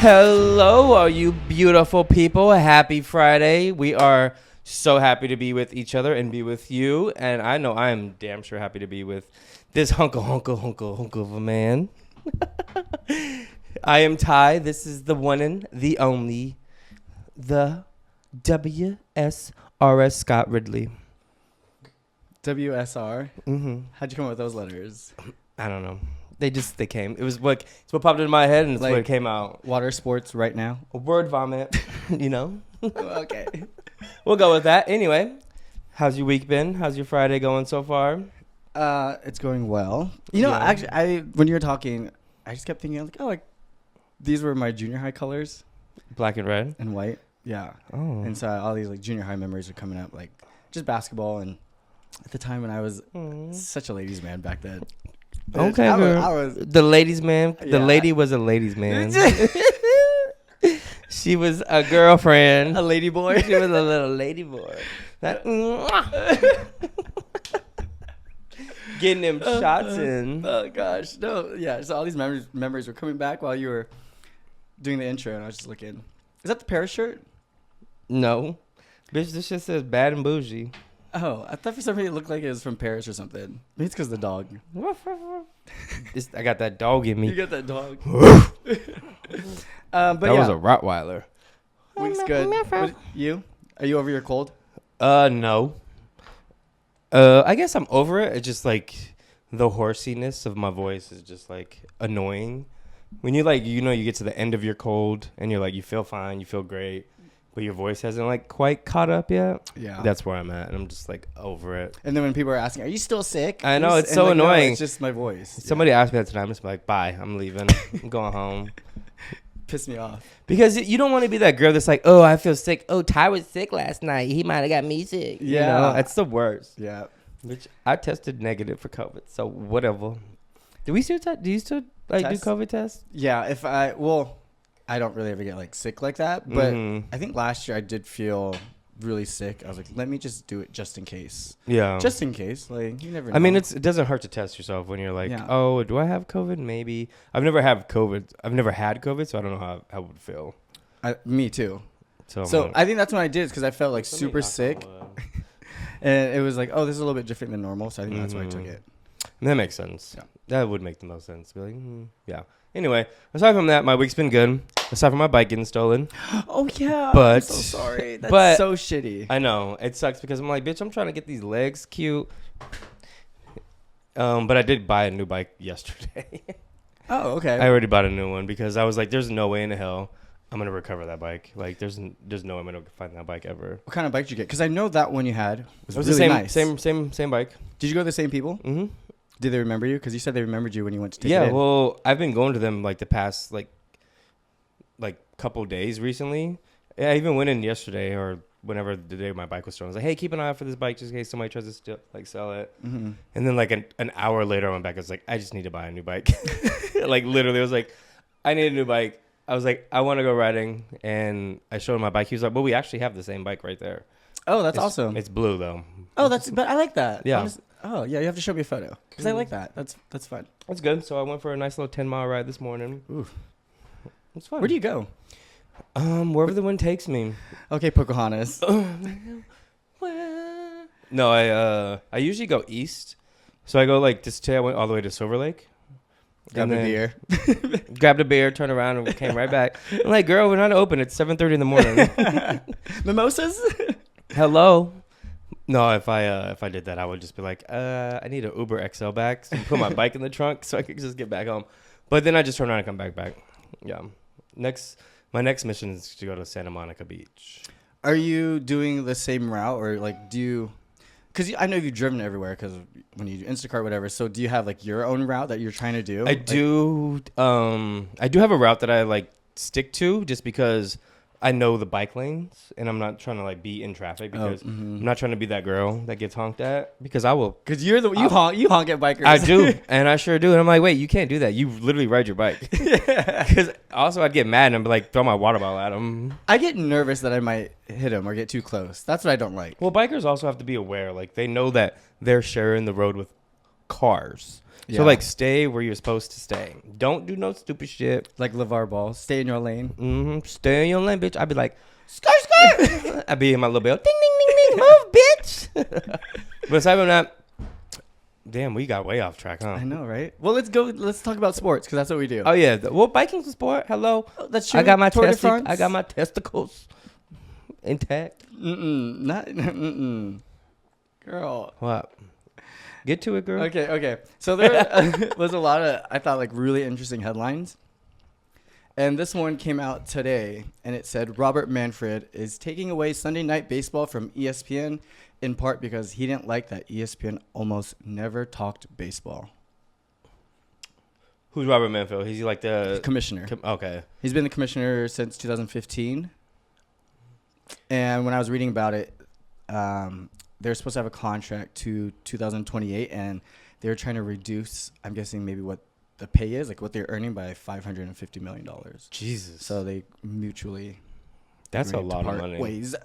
Hello, all you beautiful people. Happy Friday. We are so happy to be with each other and be with you. And I know I am damn sure happy to be with this hunk of a man. I am Ty. This is the one and the only, the WSRS Scott Ridley. WSR? Mm-hmm. How'd you come up with those letters? I don't know. They came. It's what popped into my head, and it's Like what came out. Water sports right now? A word vomit, you know? Okay. We'll go with that. Anyway, how's your week been? How's your Friday going so far? It's going well. You know, actually, when you were talking, I just kept thinking, these were my junior high colors. Black and red? And white. Yeah. Oh. And so all these, junior high memories are coming up, just basketball. And at the time when I was such a ladies' man back then. Okay, girl. I was the ladies' man. Yeah. The lady was a ladies' man. She was a girlfriend. a lady boy. She was a little lady boy. Getting them shots in. Oh, gosh. No, yeah. So all these memories were coming back while you were doing the intro, and I was just looking. Is that the Paris shirt? No. Bitch, this shit says bad and bougie. Oh, I thought for some reason it looked like it was from Paris or something. Maybe it's because of the dog. I got that dog in me. You got that dog. But that was a Rottweiler. Week's good. You? Are you over your cold? No. I guess I'm over it. It's just like the horsiness of my voice is just like annoying. When you you get to the end of your cold and you're like, you feel fine, you feel great, but your voice hasn't quite caught up yet. Yeah. That's where I'm at. And I'm just over it. And then when people are asking, are you still sick? I know, it's so annoying. No, it's just my voice. Somebody asked me that today. I'm just like, bye, I'm leaving. I'm going home. Piss me off. Because you don't want to be that girl that's like, oh, I feel sick. Oh, Ty was sick last night. He might have got me sick. Yeah. You know, it's the worst. Yeah. Which I tested negative for COVID, so whatever. Do you still do COVID tests? Yeah, I don't really ever get sick like that, but I think last year I did feel really sick. I was like, let me just do it just in case. Yeah. Just in case. You never know. I mean, it doesn't hurt to test yourself when you're like, oh, do I have COVID? Maybe. I've never had COVID, so I don't know how I would feel. Me too. So I think that's when I did it because I felt super sick. And it was like, oh, this is a little bit different than normal, so I think that's why I took it. That makes sense. Yeah. That would make the most sense. Be like, yeah. Anyway, aside from that, my week's been good. Aside from my bike getting stolen. Oh, yeah. But, I'm so sorry. That's so shitty. I know. It sucks because I'm like, bitch, I'm trying to get these legs cute. But I did buy a new bike yesterday. Oh, okay. I already bought a new one because I was like, there's no way in the hell I'm going to recover that bike. There's no way I'm going to find that bike ever. What kind of bike did you get? Because I know that one you had was it was really the same, nice. Same bike. Did you go to the same people? Mm-hmm. Did they remember you? Because you said they remembered you when you went to take it in. Yeah, well, I've been going to them the past couple days recently. Yeah, I even went in yesterday or whenever the day my bike was stolen. I was like, hey, keep an eye out for this bike just in case somebody tries to sell it. Mm-hmm. And then an hour later I went back. I was like, I just need to buy a new bike. Literally, I was like, I need a new bike. I was like, I want to go riding. And I showed him my bike. He was like, well, we actually have the same bike right there. Oh, that's awesome. It's blue though. Oh, but I like that. Yeah. Oh, yeah, you have to show me a photo because I like that. That's fun. That's good. So I went for a nice little 10-mile ride this morning. Ooh. It's fun. Where do you go? Wherever the wind takes me. Okay, Pocahontas. No, I usually go east. So I go today I went all the way to Silver Lake. Grabbed a beer. Grabbed a beer, turned around, and came right back. I'm like, girl, we're not open. It's 7:30 in the morning. Mimosas? Hello. No, if I did that, I would just be like, I need an Uber XL back. So put my bike in the trunk so I could just get back home. But then I just turn around and come back. Yeah. My next mission is to go to Santa Monica Beach. Are you doing the same route or do you? Because I know you've driven everywhere because when you do Instacart, whatever. So do you have your own route that you're trying to do? I do. I do have a route that I stick to just because I know the bike lanes, and I'm not trying to be in traffic because I'm not trying to be that girl that gets honked at because I will. Because you honk at bikers. I do, and I sure do. And I'm like, wait, you can't do that. You literally ride your bike. Because also I'd get mad and I'd throw my water bottle at them. I get nervous that I might hit them or get too close. That's what I don't like. Well, bikers also have to be aware. They know that they're sharing the road with cars. Yeah. So like stay where you're supposed to stay. Don't do no stupid shit. Like LeVar Ball, stay in your lane. Stay in your lane, bitch. I'd be like, skirt, skirt. I'd be in my little bell. Ding, ding, ding, ding. Move, bitch. But aside from that, damn, we got way off track, huh? I know, right? Well, let's go. Let's talk about sports because that's what we do. Oh yeah. Well, biking's a sport. Hello. Oh, that's true. I got my Tour de France? I got my testicles intact. Not. Girl. What? Get to it, girl. Okay. So there was a lot of, I thought, like really interesting headlines. And this one came out today, and it said Robert Manfred is taking away Sunday Night Baseball from ESPN, in part because he didn't like that ESPN almost never talked baseball. Who's Robert Manfield? He's like the Commissioner. Okay. He's been the commissioner since 2015. And when I was reading about it, they're supposed to have a contract to 2028, and they're trying to reduce, I'm guessing maybe what the pay is, like what they're earning by $550 million. Jesus. So they mutually. That's a agreed to lot of part money. Ways.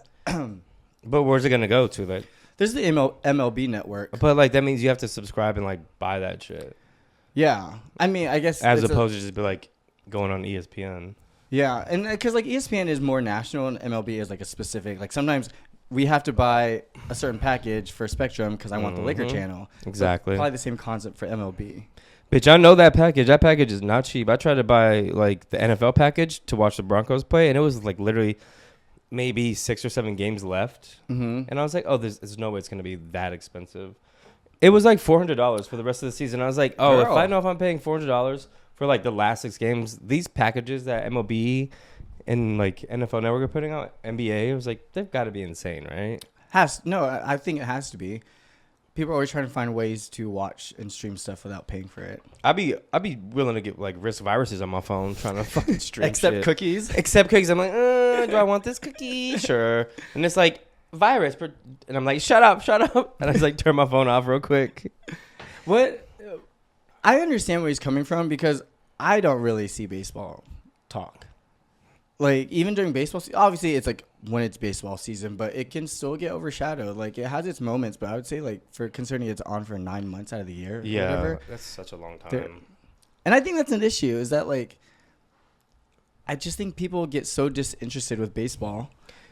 But where's it gonna go to? Like, There's the MLB network. but like that means you have to subscribe and like buy that shit, Yeah. I mean, I guess. as opposed to just be like going on ESPN. Yeah. And because like ESPN is more national and MLB is like a specific, like sometimes we have to buy a certain package for Spectrum because I want the Laker channel. Exactly. So probably the same concept for MLB. Bitch, I know that package. That package is not cheap. I tried to buy like the NFL package to watch the Broncos play, and it was like literally maybe 6 or 7 games left. Mm-hmm. And I was like, oh, there's no way it's gonna be that expensive. It was like $400 for the rest of the season. I was like, oh, if I know if I'm paying $400 for like the last 6 games, these packages that MLB and like NFL Network are putting out, NBA, it was like they've got to be insane, right? I think it has to be. People are always trying to find ways to watch and stream stuff without paying for it. I'd be willing to get like risk viruses on my phone trying to fucking stream Except shit. cookies. Except cookies. I'm like, do I want this cookie? Sure. And it's like virus, and I'm like, shut up. And I just like turn my phone off real quick. What? I understand where he's coming from because I don't really see baseball talk. Like even during baseball, obviously it's like when it's baseball season, but it can still get overshadowed. Like it has its moments, but I would say like for concerning it's on for 9 months out of the year. Yeah, or whatever. that's such a long time. And I think that's an issue. Is that like I just think people get so disinterested with baseball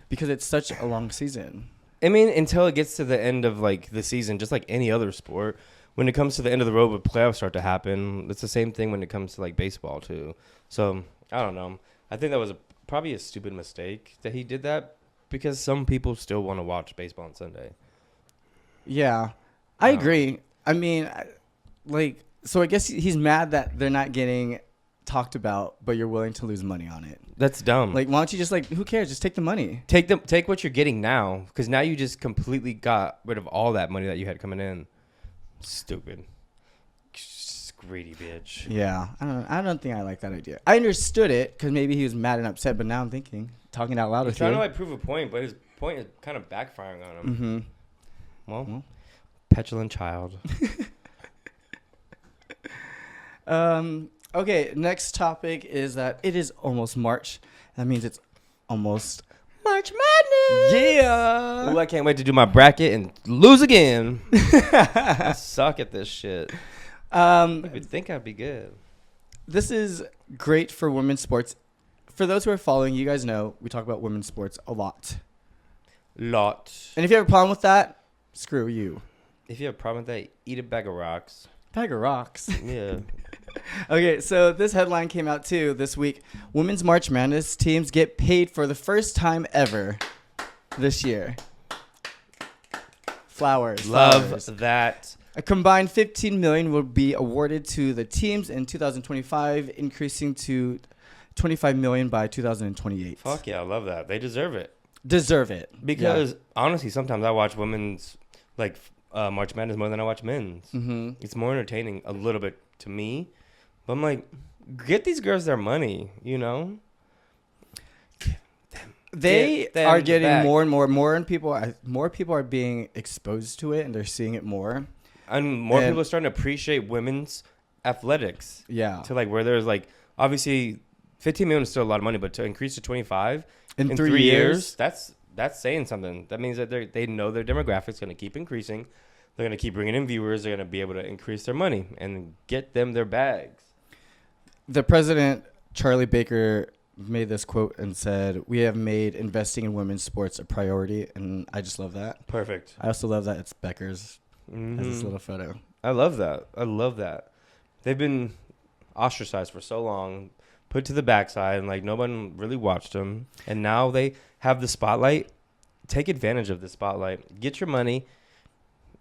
because it's such a long season. I mean, until it gets to the end of like the season, just like any other sport, when it comes to the end of the road, when playoffs start to happen, it's the same thing when it comes to like baseball too. So I don't know. I think that was probably a stupid mistake that he did that because some people still want to watch baseball on Sunday. Yeah, I agree. I mean, so I guess he's mad that they're not getting talked about, but you're willing to lose money on it. That's dumb. Like, why don't you just like, who cares? Just take the money. Take what you're getting now, because now you just completely got rid of all that money that you had coming in. Stupid. Greedy bitch. Yeah, I don't think I like that idea. I understood it because maybe he was mad and upset, but now I'm talking out loud He's with trying you. to like prove a point, but his point is kind of backfiring on him. Mm-hmm. Well, petulant child. Okay, next topic is that it is almost March. That means it's almost March Madness. Yeah. Ooh, I can't wait to do my bracket and lose again. I suck at this shit. I would think I'd be good. This is great for women's sports. For those who are following, you guys know we talk about women's sports a lot. And if you have a problem with that, screw you. If you have a problem with that, eat a bag of rocks. Bag of rocks. Yeah. Okay, so this headline came out too this week. Women's March Madness teams get paid for the first time ever this year. Flowers. Love that. A combined $15 million will be awarded to the teams in 2025, increasing to $25 million by 2028. Fuck yeah, I love that. They deserve it. Deserve it. Because honestly, sometimes I watch women's like March Madness more than I watch men's. Mm-hmm. It's more entertaining a little bit to me. But I'm like, get these girls their money, you know? They are getting more and more people are being exposed to it, and they're seeing it more. And more people are starting to appreciate women's athletics. Yeah. To like where there's like, obviously, 15 million is still a lot of money, but to increase to 25 in 3 years, that's saying something. That means that they know their demographics going to keep increasing. They're going to keep bringing in viewers. They're going to be able to increase their money and get them their bags. The president, Charlie Baker, made this quote and said, "We have made investing in women's sports a priority," and I just love that. Perfect. I also love that it's Becker's Mm-hmm. as this little photo. I love that. They've been ostracized for so long, put to the backside, and like no one really watched them. And now they have the spotlight. Take advantage of the spotlight. Get your money.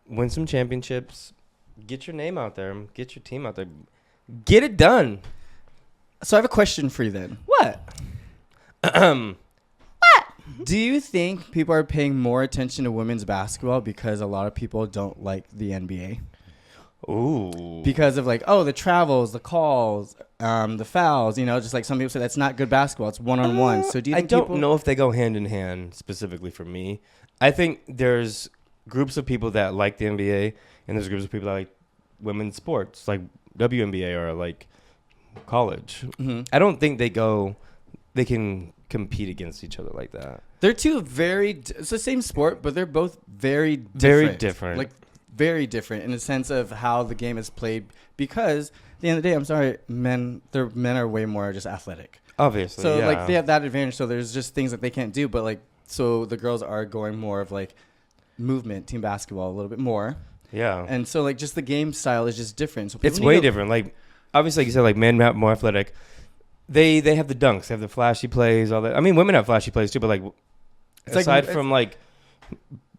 Win some championships. Get your name out there. Get your team out there. Get it done. So I have a question for you then. What? Do you think people are paying more attention to women's basketball because a lot of people don't like the NBA? Ooh. Because of like, oh, the travels, the calls, the fouls, just like some people say that's not good basketball. It's one-on-one. So do you think I don't people know if they go hand in hand specifically for me. I think there's groups of people that like the NBA and there's groups of people that like women's sports, like WNBA or like college. Mm-hmm. I don't think they can compete against each other like that. They're two it's the same sport, but they're both very different. Very different. Like very different in the sense of how the game is played because at the end of the day, I'm sorry, men are way more just athletic. Obviously. So yeah. like they have that advantage. So there's just things that they can't do, but like so the girls are going more of like movement, team basketball a little bit more. Yeah. And so like just the game style is just different. So It's way different. Like obviously like you said, like men are more athletic. They have the dunks, they have the flashy plays, all that. I mean women have flashy plays too, but like it's aside from like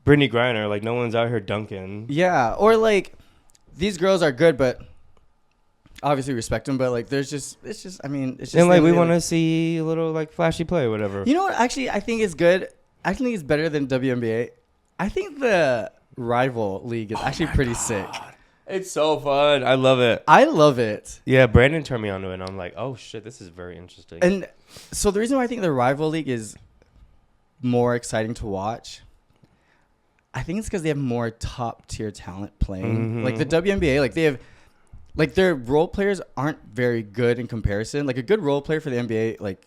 Brittany Griner, like no one's out here dunking. Yeah. Or like these girls are good, but obviously respect them, but like it's just And like we want to see a little like flashy play or whatever. You know what? Actually, I think it's good. I think it's better than WNBA. I think the rival league is actually pretty sick. It's so fun. I love it. I love it. Yeah, Brandon turned me on to it, and I'm like, oh shit, this is very interesting. And so the reason why I think the rival league is more exciting to watch, I think it's because they have more top tier talent playing. Mm-hmm. Like the WNBA, like they have, like their role players aren't very good in comparison. Like a good role player for the NBA, like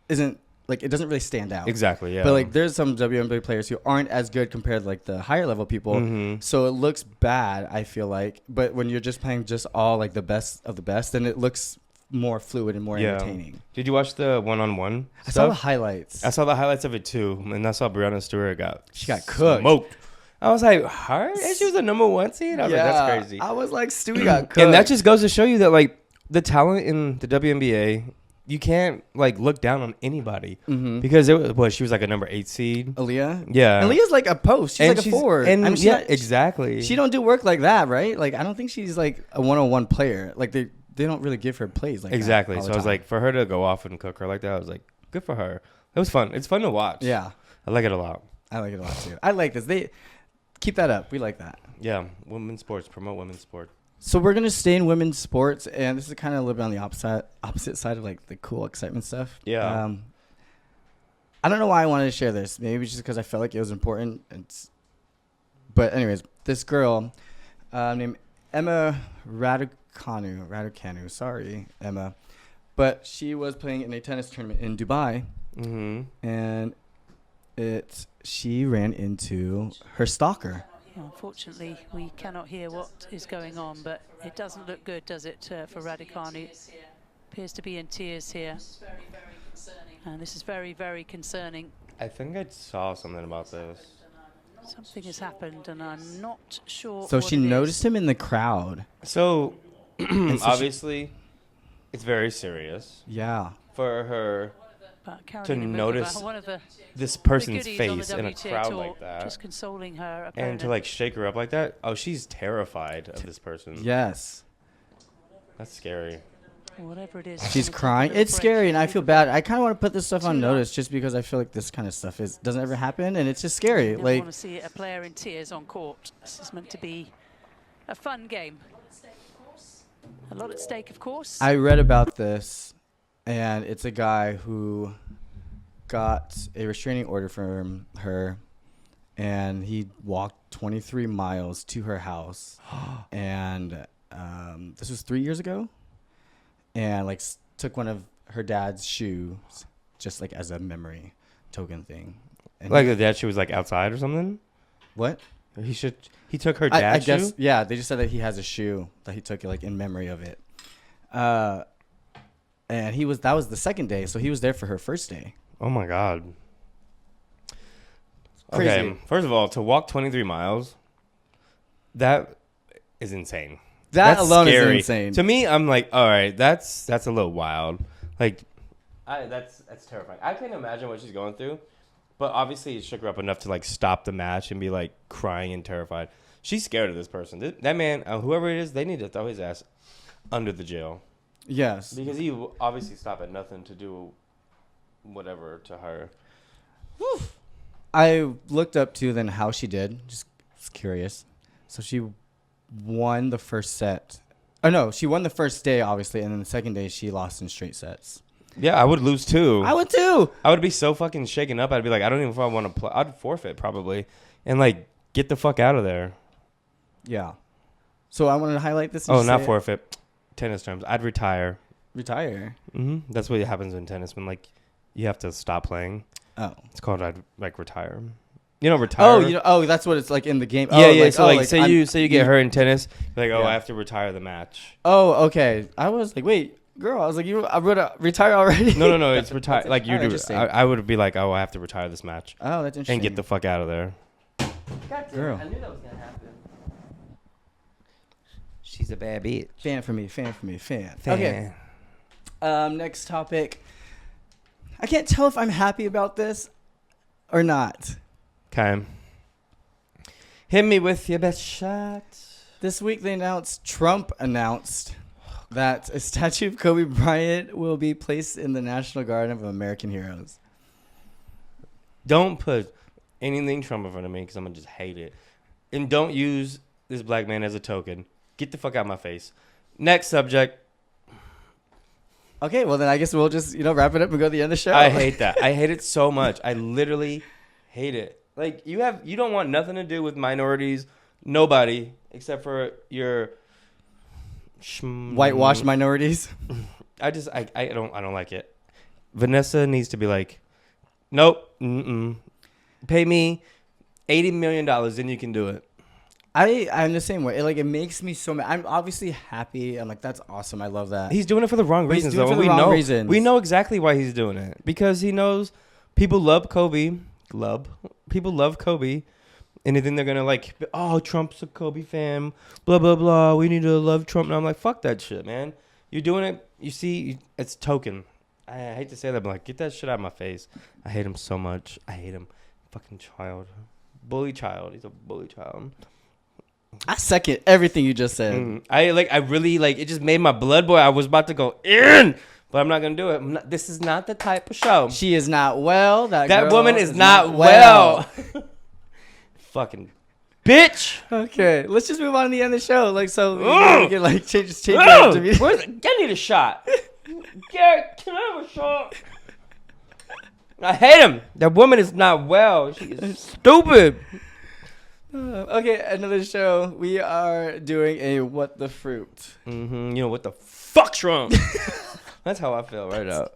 isn't like it doesn't really stand out. Exactly. Yeah. But like there's some WNBA players who aren't as good compared to like the higher level people. Mm-hmm. So it looks bad, I feel like. But when you're just playing just all like the best of the best, then it looks more fluid and more entertaining. Did you watch the one-on-one I saw the highlights. I saw the highlights of it too, and I saw Breonna Stewart got cooked. Smoked. I was like, her? And she was the number one seed? I was like, that's crazy. I was like, Stewie got cooked. And that just goes to show you that like the talent in the WNBA, you can't like look down on anybody because she was like a number 8 seed. Aaliyah? Yeah. Aaliyah's like a post. She's like a forward. And I mean, exactly. She don't do work like that, right? Like I don't think she's like a one-on-one player. Like they don't really give her plays like exactly. that. So I was like, for her to go off and cook her like that, I was like, good for her. It was fun. It's fun to watch. Yeah. I like it a lot. I like it a lot too. I like this. They keep that up. We like that. Yeah. Women's sports. Promote women's sport. So we're gonna stay in women's sports, and this is kind of a little bit on the opposite side of like the cool excitement stuff. Yeah. I don't know why I wanted to share this. Maybe just because I felt like it was important. But anyways, this girl named Emma Raducanu. Sorry, Emma. But she was playing in a tennis tournament in Dubai, and she ran into her stalker. Unfortunately, we cannot hear what is going on, but it doesn't look good, does it, for Raducanu? Appears to be in tears here. And this is very, very concerning. I think I saw something about this. Something has happened, and I'm not sure. So she noticed him in the crowd. So, obviously, it's very serious. Yeah. For her to Carolina notice one of the this person's goodies face on the in a WTA crowd tour, like that. just consoling her opponent. And to like shake her up like that. Oh, she's terrified of this person. Yes. That's scary. Whatever it is. She's crying. It's scary, and I feel bad. I kind of want to put this stuff on notice just because I feel like this kind of stuff doesn't ever happen, and it's just scary. I like want to see a player in tears on court. This is meant to be a fun game. A lot at stake, of course. I read about this, and it's a guy who got a restraining order from her, and he walked 23 miles to her house, and this was 3 years ago, and like took one of her dad's shoes just like as a memory token thing. And Like the dad, she was like outside or something? what? He took her I dad's guess shoe? yeah. They just said that he has a shoe that he took like in memory of it. And that was the second day, so he was there for her first day. Oh my God. Crazy. Okay, first of all, to walk 23 miles, that is insane. That That's alone scary. is insane. To me, I'm like, all right, that's a little wild. Like, that's terrifying. I can't imagine what she's going through, but obviously it shook her up enough to like stop the match and be like crying and terrified. She's scared of this person. That man, whoever it is, they need to throw his ass under the jail. Yes. Because he obviously stopped at nothing to do whatever to her. I looked up to then how she did. Just was curious. So she won the first set. Oh no, she won the first day obviously, and then the second day she lost in straight sets. Yeah, I would lose too. I would too. I would be so fucking shaken up. I'd be like, I don't even know if I want to play. I'd forfeit probably, and like get the fuck out of there. Yeah. So I wanted to highlight this. And Oh, just not say it. forfeit. Tennis terms. I'd retire. Retire. That's what happens in tennis when like you have to stop playing. Oh. It's called I'd like retire. You know, retire. Oh, that's what it's like in the game. Yeah, oh, yeah. Like, So oh, like, like say you get hurt in tennis, you're like, oh, Yeah. I have to retire the match. Oh, okay. I was like, wait, girl. I was like, I would retire already. No. It's retire. Like you do. interesting. I would be like, oh, I have to retire this match Oh, that's interesting. and get the fuck out of there. Girl. I knew that was gonna happen. She's a bad bitch. Fan. Okay. Next topic. I can't tell if I'm happy about this or not. Okay. Hit me with your best shot. This week Trump announced that a statue of Kobe Bryant will be placed in the National Garden of American Heroes. Don't put anything Trump in front of me because I'm going to just hate it. And don't use this black man as a token. Get the fuck out of my face. Next subject. Okay, well then I guess we'll just, wrap it up and go to the end of the show. I hate that. I hate it so much. I literally hate it. Like you don't want nothing to do with minorities. Nobody except for your Whitewashed minorities. I don't like it. Vanessa needs to be like, nope, pay me $80 million, then you can do it. I'm the same way. It makes me so mad. I'm obviously happy. I'm like, that's awesome. I love that. He's doing it for the wrong reasons, doing it though. for the wrong reasons. We know exactly why he's doing it because he knows people love Kobe. People love Kobe, and then they're gonna like, oh, Trump's a Kobe fan. Blah blah blah. We need to love Trump. And I'm like, fuck that shit, man. You're doing it. You see, it's token. I hate to say that, but like, get that shit out of my face. I hate him so much. I hate him. Fucking child. Bully child. He's a bully child. I second everything you just said. I really it just made my blood boil. I was about to go in, but I'm not gonna do it. This is not the type of show. She is not well. That girl woman is not well. Fucking bitch. Okay, let's just move on to the end of the show. We can change it up to be. I need a shot. Garrett, can I have a shot? I hate him. That woman is not well. She is stupid. Okay, another show. We are doing a What the Fruit. You know what the fuck's wrong? That's how I feel right now.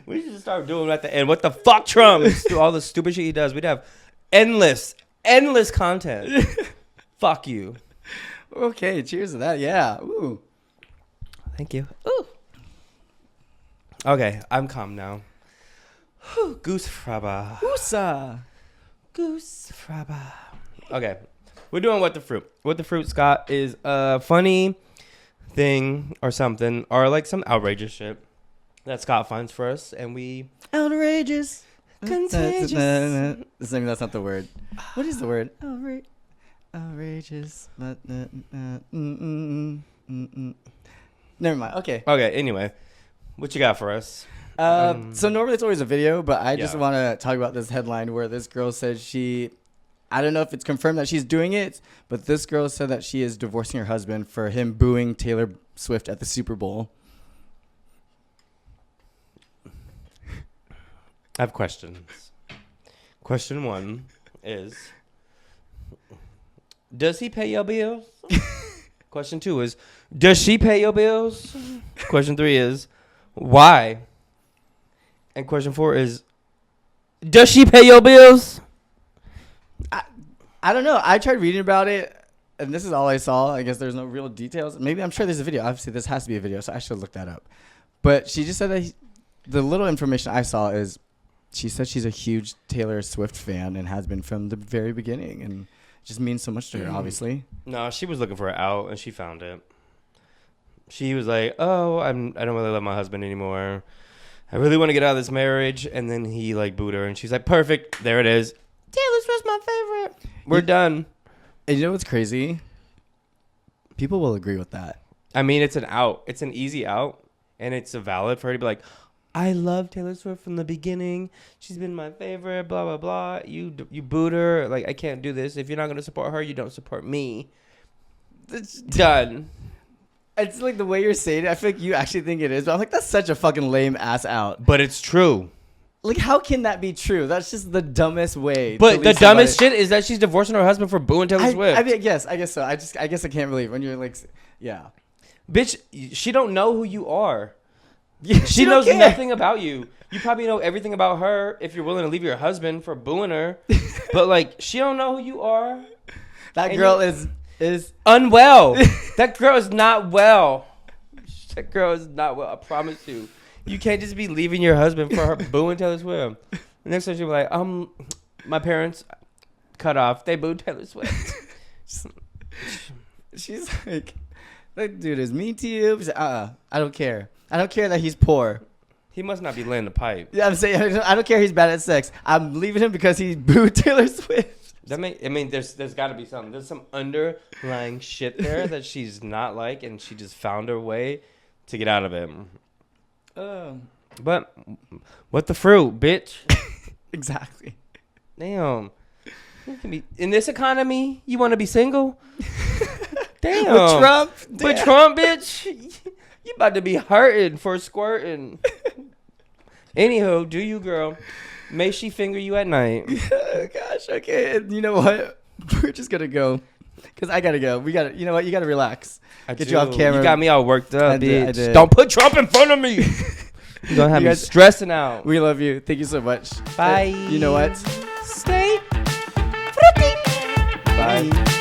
We should just start doing it at the end. What the fuck, Trump? All the stupid shit he does. We'd have endless content. Fuck you. Okay, cheers to that. Yeah. Ooh. Thank you. Ooh. Okay, I'm calm now. Goose frabba. Woosa. Goose frabba. Okay, we're doing What the Fruit. What the Fruit, Scott, is a funny thing or something, or like some outrageous shit that Scott finds for us, and we... Outrageous. Contagious. Maybe that's not the word. What is the word? Outrageous. Never mind. Okay. Okay, anyway, what you got for us? So normally it's always a video, but I just Yeah. want to talk about this headline where this girl says I don't know if it's confirmed that she's doing it, but this girl said that she is divorcing her husband for him booing Taylor Swift at the Super Bowl. I have questions. Question 1 is, does he pay your bills? Question 2 is, does she pay your bills? Question 3 is, why? And question 4 is, does she pay your bills? I don't know. I tried reading about it, and this is all I saw. I guess there's no real details. Maybe I'm sure there's a video. Obviously, this has to be a video, so I should look that up. But she just said that the little information I saw is she said she's a huge Taylor Swift fan and has been from the very beginning, and it just means so much to her, obviously. No, she was looking for an out, and she found it. She was like, "Oh, I don't really love my husband anymore. I really want to get out of this marriage." And then he like booed her, and she's like, "Perfect, there it is. Taylor Swift's my favorite. We're done." And you know what's crazy? People will agree with that. I mean, it's an out. It's an easy out, and it's a valid for her to be like, "I love Taylor Swift from the beginning. She's been my favorite. Blah blah blah. You booed her. Like, I can't do this. If you're not gonna support her, you don't support me. It's done." It's like the way you're saying it, I feel like you actually think it is, but I'm like, that's such a fucking lame ass out. But it's true. Like, how can that be true? That's just the dumbest way. But the dumbest shit is that she's divorcing her husband for booing Taylor Swift. I mean, yes, I guess so. I guess I can't believe when you're like, yeah. Bitch, she don't know who you are. Yeah, She knows nothing about you. You probably know everything about her if you're willing to leave your husband for booing her. But, like, she don't know who you are. That girl is unwell. That girl is not well. That girl is not well. I promise you. You can't just be leaving your husband for her booing Taylor Swift. The next time she'll be like, my parents cut off. They booed Taylor Swift. She's like, that dude is mean to you. She's like, I don't care. I don't care that he's poor. He must not be laying the pipe. Yeah, I'm saying, I don't care he's bad at sex. I'm leaving him because he booed Taylor Swift. There's got to be something. There's some underlying shit there that she's not like, and she just found her way to get out of it. But what the fruit, bitch? Exactly. Damn. In this economy, you want to be single? Damn. With Trump? With Trump, bitch? You about to be hurting for squirting. Anywho, do you, girl? May she finger you at night. Oh, gosh, okay. You know what? We're just going to go. Because I got to go. You know what? You got to relax. Get you off camera. You got me all worked up, bitch. I did. Don't put Trump in front of me. You're going to have me stressing out. We love you. Thank you so much. Bye. You know what? Stay. Bye.